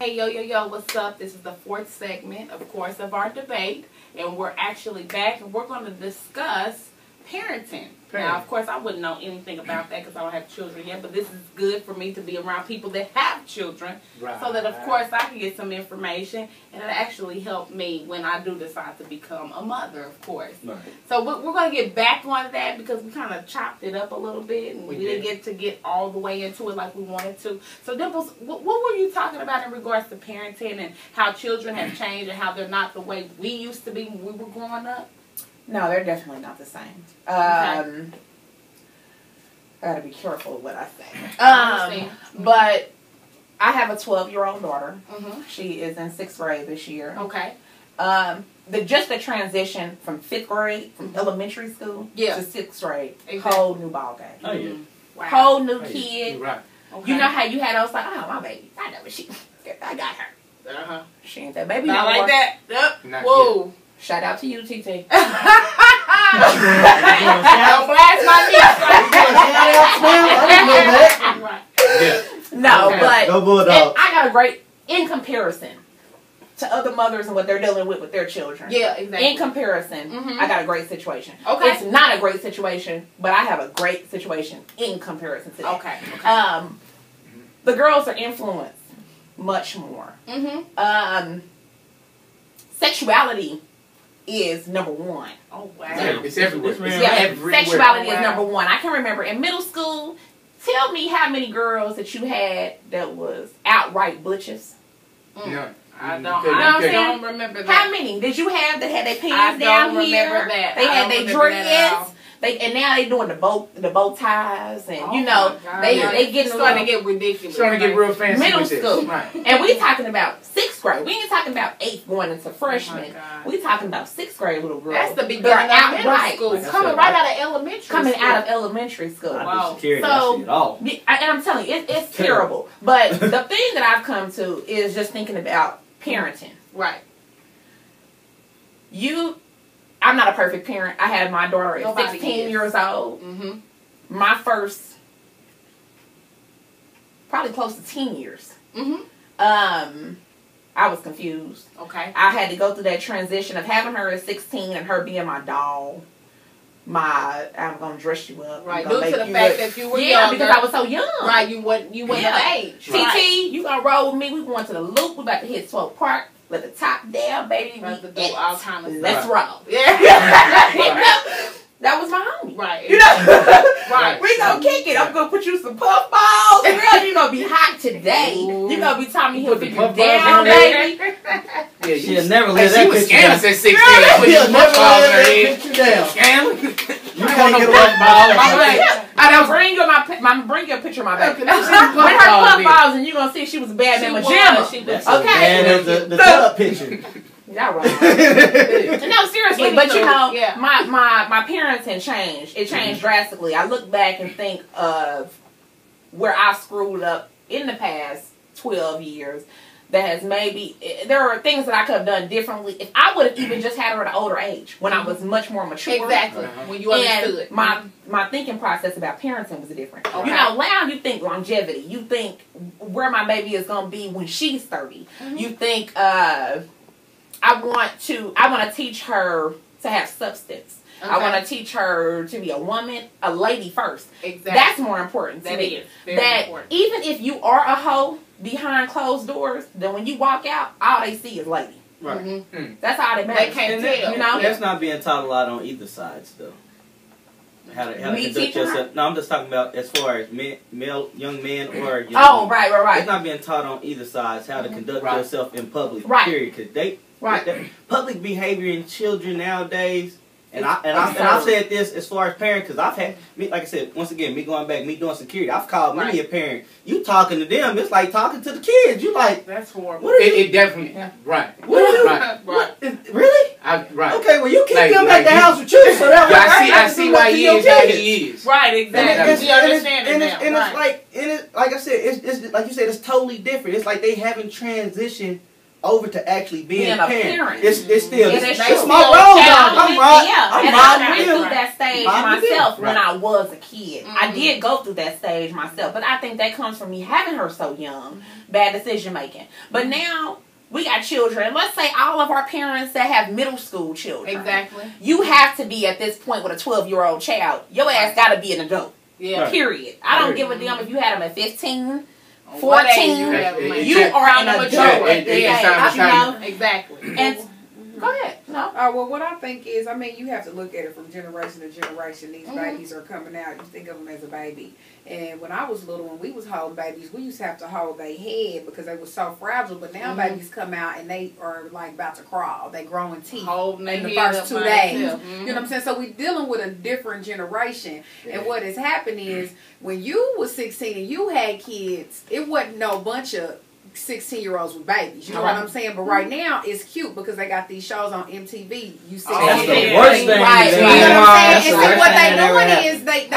Hey, yo, what's up? This is the 4th segment, of course, of our debate. And we're actually back, and we're going to discuss parenting. Now, of course, I wouldn't know anything about that because I don't have children yet, but this is good for me to be around people that have children so that, of course, I can get some information, and it actually helped me when I do decide to become a mother, of course. Right. So we're going to get back on that because we kind of chopped it up a little bit, and we didn't get all the way into it like we wanted to. So, Dimples, what were you talking about in regards to parenting and how children have changed and how they're not the way we used to be when we were growing up? No, they're definitely not the same. I gotta be careful with what I say. But I have a 12-year-old daughter. She is in 6th grade this year. Okay. Just the transition from 5th grade, from elementary school to 6th grade, whole new ball game. Oh yeah. Wow. Whole new kid. Right. Okay. You know how you had those like, oh my baby, I know what I got her. She ain't that baby. Not no like more. that. Yep. Whoa. Yet. Shout out to you, TT. Don't blast my No, but Go Bulldogs. I got a great, in comparison to other mothers and what they're dealing with their children. Yeah, exactly. In comparison, I got a great situation. Okay. It's not a great situation, but I have a great situation in comparison to that. Okay. The girls are influenced much more. Sexuality is number one. Oh, wow. Yeah, it's everywhere. Sexuality is number one. I can remember in middle school, tell me how many girls that you had that was outright butches. No. I don't remember that. How many did you have that had their pants down here? I don't remember that. They had their dreads. And now they doing the bow ties, and you know they getting starting to get ridiculous. Starting to get real fancy. Middle school, right? And we talking about 6th grade. We ain't talking about 8th going into freshman. We talking about 6th grade little girls. That's the beginning of middle school. Coming right out of elementary school. Coming out of elementary school. Wow. So, and I'm telling you, it's terrible. But the thing that I've come to is just thinking about parenting. Right. I'm not a perfect parent. I had my daughter at 16 years old. My first, probably close to 10 years. I was confused. Okay. I had to go through that transition of having her at 16 and her being my doll. I'm gonna dress you up. Right. Due to the fact that you were younger. Because I was so young. Right. You went of age. TT, you gonna roll with me? We going to the loop. We about to hit Swope Park. Let the top down, baby. Let's roll. Yeah. That was my homie. Right. You know? Right. We gonna kick it. I'm gonna put you some puff balls. Girl, you gonna be hot today. You gonna be Tommy Hilfiger down, baby. Yeah, she'll never let that picture down. At 16. She'll never let that picture down. You can't get away from balls. Bring your picture of my baby. Bring her puff balls and you gonna see she was a bad man pajama. Okay. And the tub picture. Y'all right. No, seriously, but you know, my parents had changed. It changed drastically. I look back and think of where I screwed up in the past 12 years. That has there are things that I could have done differently if I would have even just had her at an older age when I was much more mature. Exactly. When you understood. And my thinking process about parenting was different. Okay. You know, now you think longevity. You think where my baby is going to be when she's 30. You think I want to teach her to have substance. Okay. I want to teach her to be a woman, a lady first. Exactly. That's more important to me. Very important. Even if you are a hoe behind closed doors, then when you walk out, all they see is lady. Right. That's all they matter. They can't tell. You know? That's not being taught a lot on either sides, though. How to conduct yourself. No, I'm just talking about as far as young men or young women. Right. It's not being taught on either sides how to conduct yourself in public. Right. Period. Because public behavior in children nowadays. And I've said this as far as parents, because I've had, like I said, once again, me going back, me doing security, I've called many a parent. You talking to them, it's like talking to the kids. You like, that's horrible. What is it definitely, right. What are you, right. Really? Right. Okay, well, you keep them at the house with you, so that way I see why he is how he is. Right, exactly. It's like I said, it's like you said, it's totally different. It's like they haven't transitioned over to actually being a parent. It's still it's my still role. I went through that stage myself when Right. I was a kid. I did go through that stage myself, but I think that comes from me having her so young, bad decision making. But now we got children. Let's say all of our parents that have middle school children. Exactly. You have to be at this point with a 12-year-old child. Your ass got to be an adult. Yeah. Period. I don't give a damn if you had them at 15, 14. You are an adult. Exactly. And go ahead. No. Well, what I think is, I mean, you have to look at it from generation to generation. These babies are coming out. You think of them as a baby. And when I was little, when we was holding babies, we used to have to hold their head because they were so fragile. But now babies come out and they are like about to crawl. They growing teeth in the first 2 days. You know what I'm saying? So we're dealing with a different generation. And what has happened is when you was 16 and you had kids, it wasn't no bunch of 16-year-olds with babies. You know what I'm saying? But right now, it's cute because they got these shows on MTV. You see, that's the worst thing. Right. You know what I'm saying? And so what they doing is they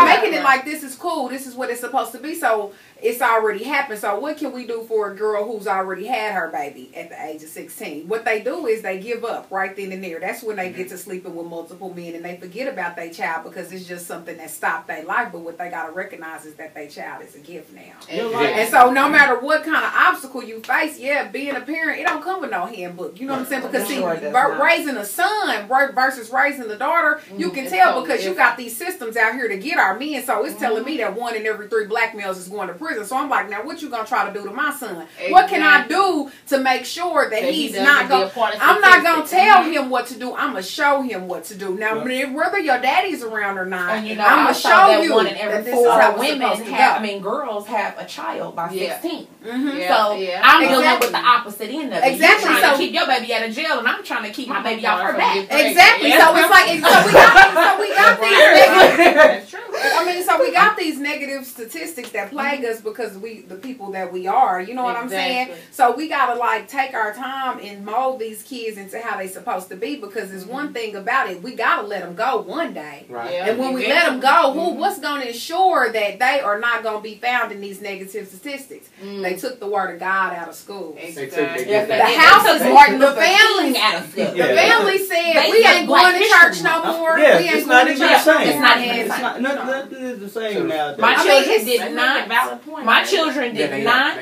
making it like this is cool. This is what it's supposed to be. So it's already happened. So what can we do for a girl who's already had her baby at the age of 16? What they do is they give up right then and there. That's when they get to sleeping with multiple men and they forget about their child because it's just something that stopped their life. But what they got to recognize is that their child is a gift now. And so no matter what kind of obstacle you face, being a parent, it don't come with no handbook. You know what I'm saying? Because see, raising a son versus raising a daughter, you can tell because you got these systems out here to get our men. So it's telling me that 1 in every 3 black males is going to prison. So I'm like, now what you gonna try to do to my son? Exactly. What can I do to make sure that he's not going? I'm not gonna tell him what to do. I'm gonna show him what to do. Now, whether your daddy's around or not, and, you know, I'm gonna show you 1 in every 4 women girls have a child by 16. So I'm dealing with the opposite end of it. Exactly. You're trying to keep your baby out of jail, and I'm trying to keep my baby off her back. Exactly. So it's like, we got these. That's true. I mean, so we got these negative statistics that plague us because the people that we are. You know what I'm saying? So we gotta like take our time and mold these kids into how they supposed to be because there's one thing about it, we gotta let them go one day. Right. And when we let them go, what's gonna ensure that they are not gonna be found in these negative statistics? They took the word of God out of school. The house is Martin. The family out of school. The family said we ain't going to church no more. We ain't going to church. It's not even the same. Nothing is the same nowadays. My children did not. My children did not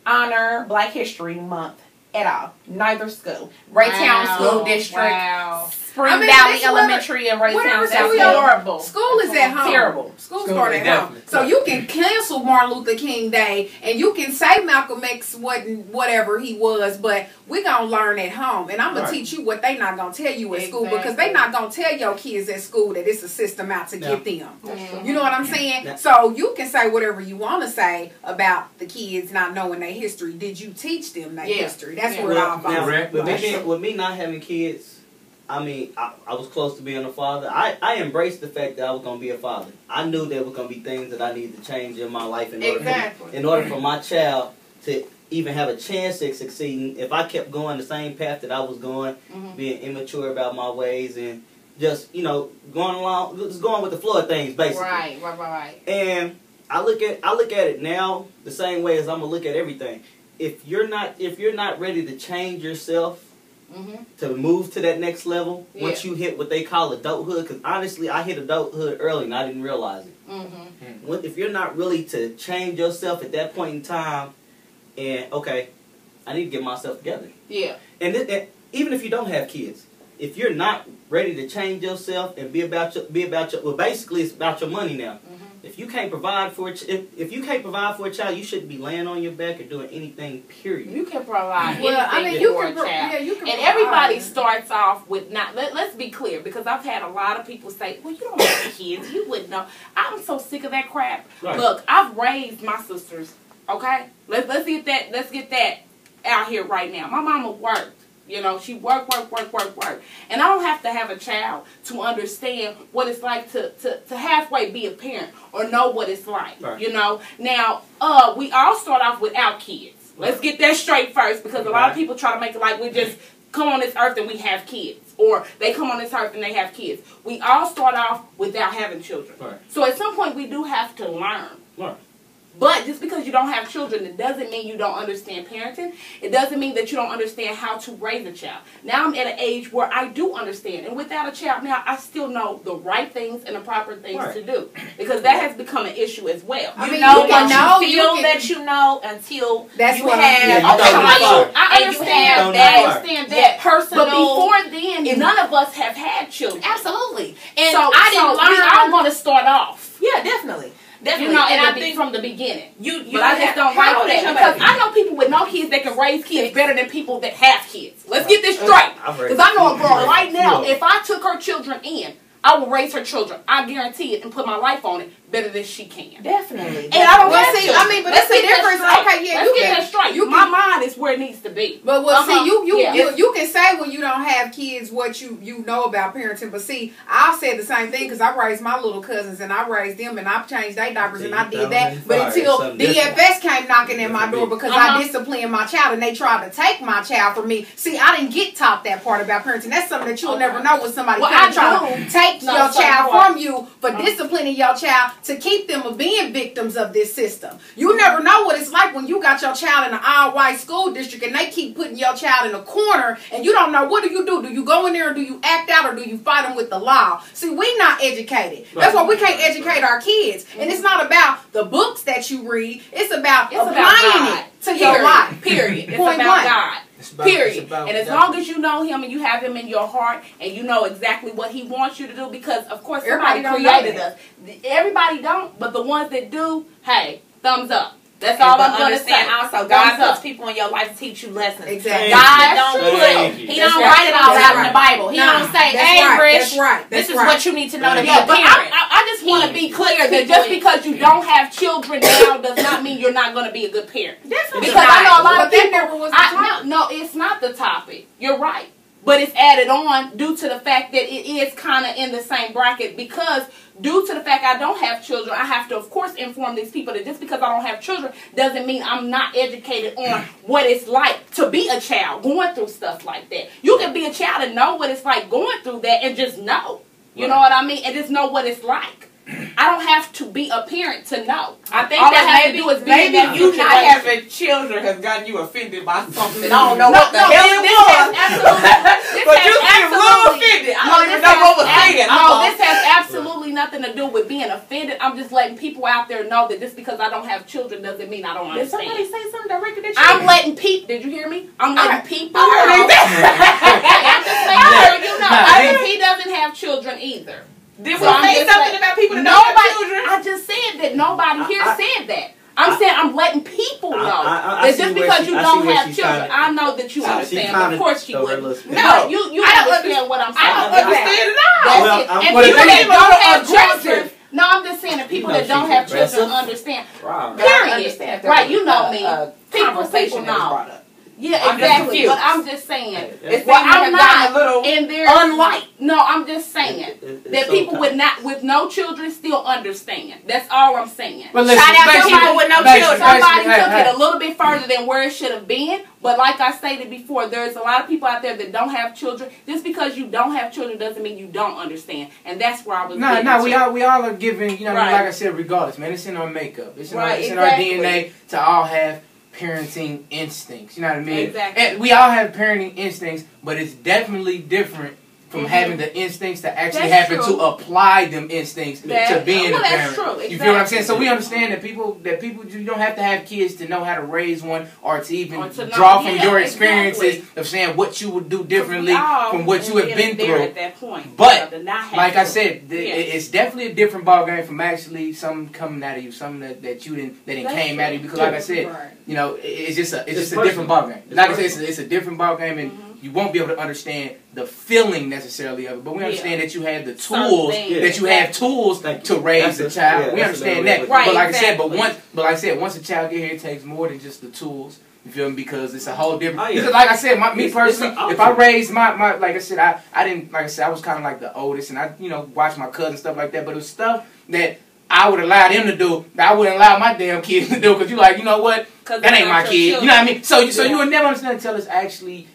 honor Black History Month at all. Neither school. Raytown School District. Spring Valley Elementary and Raytown. That's horrible. School is at home. Terrible. School started at home. So you can cancel Martin Luther King Day and you can say Malcolm X wasn't whatever he was, but we gonna learn at home. And I'm gonna teach you what they not gonna tell you at school because they not gonna tell your kids at school that it's a system out to get them. You know what I'm saying? So you can say whatever you want to say about the kids not knowing their history. Did you teach them their history? That's where it all falls. With me not having kids, I mean, I was close to being a father. I embraced the fact that I was going to be a father. I knew there was going to be things that I needed to change in my life in order for my child to even have a chance at succeeding. If I kept going the same path that I was going, being immature about my ways and just, going with the flow of things, basically. Right. And I look at it now the same way as I'm going to look at everything. If you're not ready to change yourself, to move to that next level, once you hit what they call adulthood, because honestly, I hit adulthood early and I didn't realize it. If you're not really to change yourself at that point in time, and okay, I need to get myself together. And even if you don't have kids, if you're not ready to change yourself and be about your well, basically it's about your money now. If you can't provide for if you can't provide for a child, you shouldn't be laying on your back or doing anything. Period. You can provide anything for a child. And everybody starts off with not. Let's be clear, because I've had a lot of people say, "Well, you don't have kids, you wouldn't know." I'm so sick of that crap. Right. Look, I've raised my sisters. Okay, let's get that. Let's get that out here right now. My mama worked. She worked. And I don't have to have a child to understand what it's like to halfway be a parent or know what it's like. Right. Now, we all start off without kids. Let's get that straight first, because a lot of people try to make it like we just come on this earth and we have kids. Or they come on this earth and they have kids. We all start off without having children. Right. So at some point we do have to learn. Right. But just because you don't have children, it doesn't mean you don't understand parenting. It doesn't mean that you don't understand how to raise a child. Now I'm at an age where I do understand. And without a child now, I still know the right things and the proper things to do. Because that has become an issue as well. You know that you know until that's you have I understand that personal. But before then, none of us have had children. Absolutely. And so I didn't learn. I want to start off. Yeah, definitely. You know, and I think from the beginning. But I just don't like that because I know people with no kids that can raise kids better than people that have kids. Let's get this straight. Because I know a girl right now, if I took her children in, I will raise her children. I guarantee it and put my life on it better than she can. Definitely. And I don't see. I mean, but that's the difference. Okay, yeah, let's get that straight. My mind is where it needs to be. But see, you can say when you don't have kids what you know about parenting. But see, I said the same thing because I raised my little cousins and I raised them and I changed their diapers and I did that. But until DFS came knocking at my door because I disciplined my child and they tried to take my child from me. See, I didn't get taught that part about parenting. That's something that you'll never know when somebody comes trying to take your child from you for disciplining your child to keep them from being victims of this system. You never know what it's like when you got your child in an all-white school district and they keep putting your child in a corner and you don't know what do you do. Do you go in there or do you act out or do you fight them with the law? See, we not educated. That's why we can't educate our kids. And it's not about the books that you read. It's about applying it to your life. Period. It's about God. Period. And as long as you know him and you have him in your heart and you know exactly what he wants you to do, because of course somebody created us. Everybody don't, but the ones that do, hey, thumbs up. That's all I'm going to say. Also, God puts people in your life to teach you lessons. Exactly. God don't He don't write it all out in the Bible. He don't say, hey, Rich, this is what you need to know to be a parent. I just want to be clear that just because you don't have children now does not mean you're not going to be a good parent. Definitely. Because I know a lot of people. No, it's not the topic. You're right. But it's added on due to the fact that it is kind of in the same bracket because due to the fact I don't have children, I have to, of course, inform these people that just because I don't have children doesn't mean I'm not educated on what it's like to be a child going through stuff like that. You can be a child and know what it's like going through that and just know. You know what I mean? And just know what it's like. I don't have to be a parent to know. I think that maybe you not having children has gotten you offended by something. I don't know what the hell it was. But you seem a little offended. I don't even know what was saying. No, this has absolutely nothing to do with being offended. I'm just letting people out there know that just because I don't have children doesn't mean I don't understand. Did somebody say something directed at you? I'm letting people. Did you hear me? I'm letting people know. I'm just letting you know. He doesn't have children either. Did we say something about people that don't have children? I just said that nobody here said that. I'm saying I'm letting people know that just because you don't have children, I know that you understand. Of course you would. No, you understand what I'm saying. I don't understand at all. And people that don't have children. No, I'm just saying that people that don't have children understand. Period. Right? You know me. People know. Yeah, exactly. But I'm just saying, I'm not in there. Unlike. No, I'm just saying that people with no children still understand. That's all I'm saying. Well, shout out to people with no children. Somebody took it a little bit further than where it should have been. But like I stated before, there's a lot of people out there that don't have children. Just because you don't have children doesn't mean you don't understand. And that's where I was. We all are given. You know, like I said, regardless, man, it's in our makeup. It's in our DNA to all have parenting instincts, you know what I mean? Exactly. And we all have parenting instincts, but it's definitely different from having the instincts to actually having to apply them instincts to being a parent. True. Exactly. You feel what I'm saying? So we understand that people you don't have to have kids to know how to raise one or to even draw from your experiences of saying what you would do differently from what you have been through. At that point. But like I said, it's definitely a different ballgame from actually something coming out of you, something that you didn't came out of you. Because like I said, you know, it's just a different ballgame. Like I said, it's a different ballgame and you won't be able to understand the feeling necessarily of it, but we understand that you have the tools, that you have tools to raise a child. We understand that. Right, but like I said, once a child get here, it takes more than just the tools. You feel me? Because it's a whole different. Because like I said, me personally, if I raised my like I said, I didn't like I said, I was kind of like the oldest, and I watched my cousins stuff like that. But it was stuff that I would allow them to do that I wouldn't allow my damn kids to do. Because you like, you know what? That ain't my kid. You know what I mean? So you would never understand until it's actually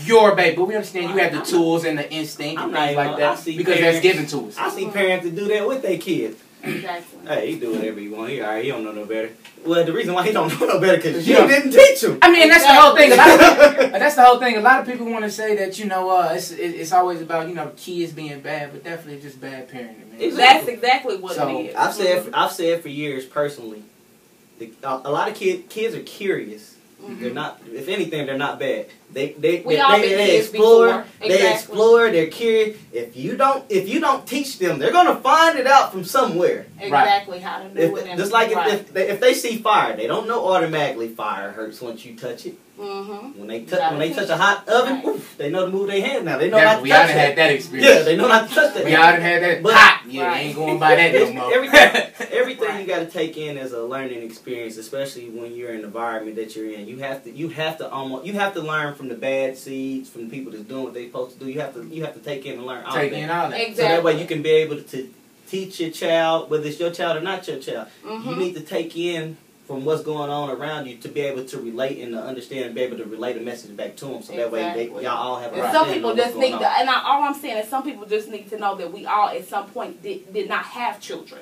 your baby, but we understand you have the tools and the instinct and things like that because that's given to us. I see parents that do that with their kids. Exactly. Hey, he do whatever he want. He alright. He don't know no better. Well, the reason why he don't know no better because you didn't teach him. I mean, that's the whole thing. That's the whole thing. A lot of people want to say that it's always about kids being bad, but definitely just bad parenting. Man. That's exactly what it is. I've said for years personally, a lot of kids are curious. Mm-hmm. They're not. If anything, they're not bad. They explore. Exactly. They explore. They're curious. If you don't teach them, they're gonna find it out from somewhere. Exactly how to do it. Just like if they see fire, they don't know automatically fire hurts once you touch it. Mm-hmm. When they touch a hot oven, oof, they know to move their hand now. They know not to touch it. We already had that experience. Yeah, they know not to touch that. We already had that. But hot. Yeah, they ain't going by that no more. Everything you got to take in as a learning experience, especially when you're in the environment that you're in. You have to learn from the bad seeds, from the people that's doing what they're supposed to do. You have to take in and learn all take in all that. Exactly. So that way you can be able to teach your child, whether it's your child or not your child. Mm-hmm. You need to take in from what's going on around you to be able to relate and to understand and be able to relate a message back to them. So that way y'all all have a some people just need to, and all I'm saying is some people just need to know that we all at some point did not have children.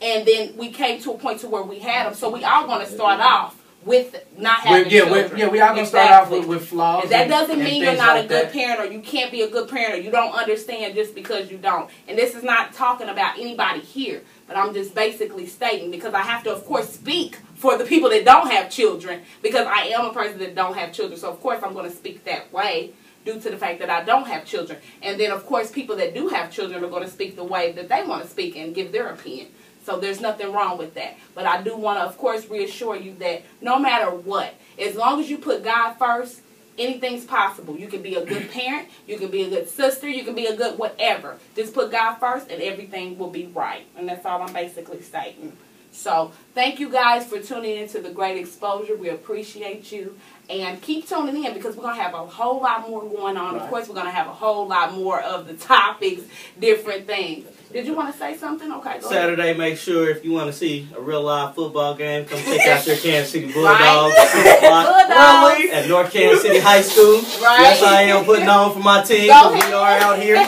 And then we came to a point to where we had them. So we all going to start off with not having children. We all going to start off with flaws. And that doesn't mean you're not a good parent or you can't be a good parent or you don't understand just because you don't. And this is not talking about anybody here. But I'm just basically stating because I have to, of course, speak for the people that don't have children because I am a person that don't have children. So, of course, I'm going to speak that way due to the fact that I don't have children. And then, of course, people that do have children are going to speak the way that they want to speak and give their opinion. So there's nothing wrong with that. But I do want to, of course, reassure you that no matter what, as long as you put God first, anything's possible. You can be a good parent. You can be a good sister. You can be a good whatever. Just put God first and everything will be right. And that's all I'm basically stating. So thank you guys for tuning into the Great Exposure. We appreciate you. And keep tuning in because we're going to have a whole lot more going on. Right. Of course, we're going to have a whole lot more of the topics, different things. Did you want to say something? Okay, go Saturday, ahead. Make sure if you want to see a real live football game, come check out your Kansas City Bulldogs at North Kansas City High School. Right. Yes, I am putting on for my team. We are out here.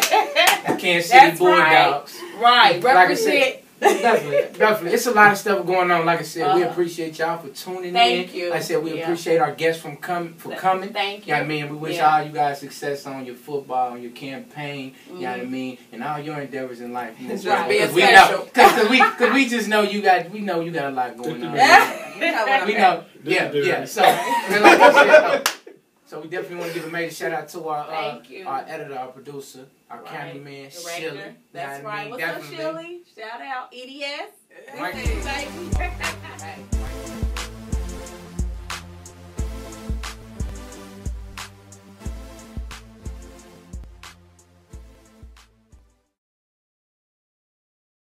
Kansas City Bulldogs. Right. Represent. Definitely. It's a lot of stuff going on. Like I said, we appreciate y'all for tuning in. Thank you. Like I said, we appreciate our guests for coming. Thank you. You know what I mean? We wish all you guys success on your football, on your campaign, you know what I mean? And all your endeavors in life. Because we know. Because we just know you got a lot going on. We know. Yeah. So, like I said, so we definitely want to give a major shout out to our editor, our producer, our cameraman, Shilly. That's right. What's up, Shilly? Shout out, EDS. Right. Right.